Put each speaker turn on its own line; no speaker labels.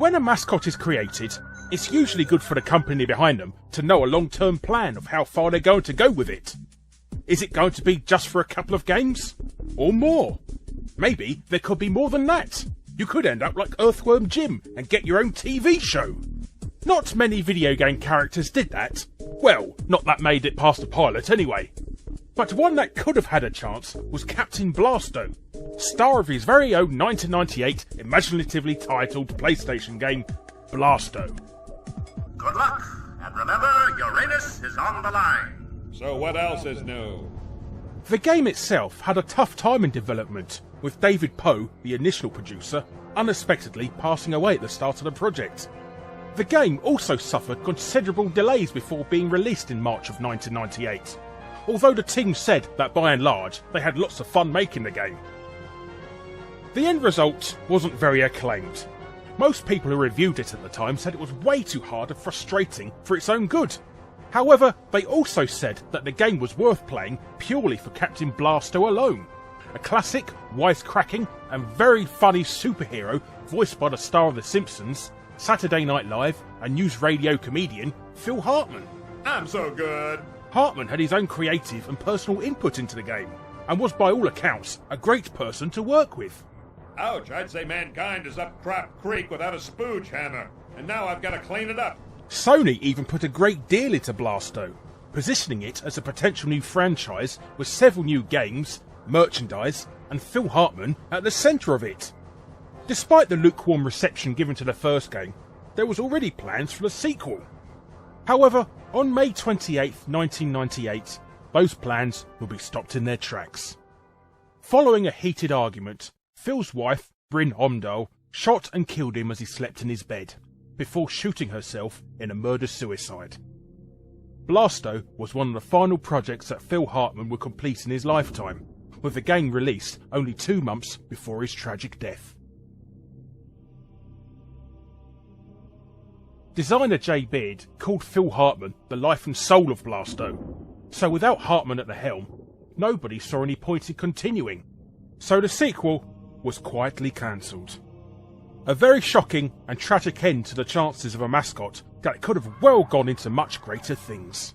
When a mascot is created, it's usually good for the company behind them to know a long-term plan of how far they're going to go with it. Is it going to be just for a couple of games? Or more? Maybe there could be more than that. You could end up like Earthworm Jim and get your own TV show. Not many video game characters did that. Well, not that made it past the pilot anyway. But one that could have had a chance was Captain Blasto, star of his very own 1998 imaginatively titled PlayStation game, Blasto.
Good luck, and remember, Uranus is on the line.
So what else is new?
The game itself had a tough time in development, with David Poe, the initial producer, unexpectedly passing away at the start of the project. The game also suffered considerable delays before being released in March of 1998, although the team said that by and large they had lots of fun making the game. The end result wasn't very acclaimed. Most people who reviewed it at the time said it was way too hard and frustrating for its own good. However, they also said that the game was worth playing purely for Captain Blasto alone, a classic, wisecracking and very funny superhero voiced by the star of The Simpsons, Saturday Night Live and news radio comedian Phil Hartman.
I'm so good.
Hartman had his own creative and personal input into the game, and was by all accounts a great person to work with.
Ouch, I'd say mankind is up crap creek without a spooge hammer, and now I've got to clean it up.
Sony even put a great deal into Blasto, positioning it as a potential new franchise with several new games, merchandise, and Phil Hartman at the centre of it. Despite the lukewarm reception given to the first game, there was already plans for the sequel. However, on May 28, 1998, those plans will be stopped in their tracks. Following a heated argument, Phil's wife, Bryn Omdahl, shot and killed him as he slept in his bed, before shooting herself in a murder-suicide. Blasto was one of the final projects that Phil Hartman would complete in his lifetime, with the game released only 2 months before his tragic death. Designer Jay Beard called Phil Hartman the life and soul of Blasto, so without Hartman at the helm, nobody saw any point in continuing, so the sequel was quietly cancelled. A very shocking and tragic end to the chances of a mascot that could have well gone into much greater things.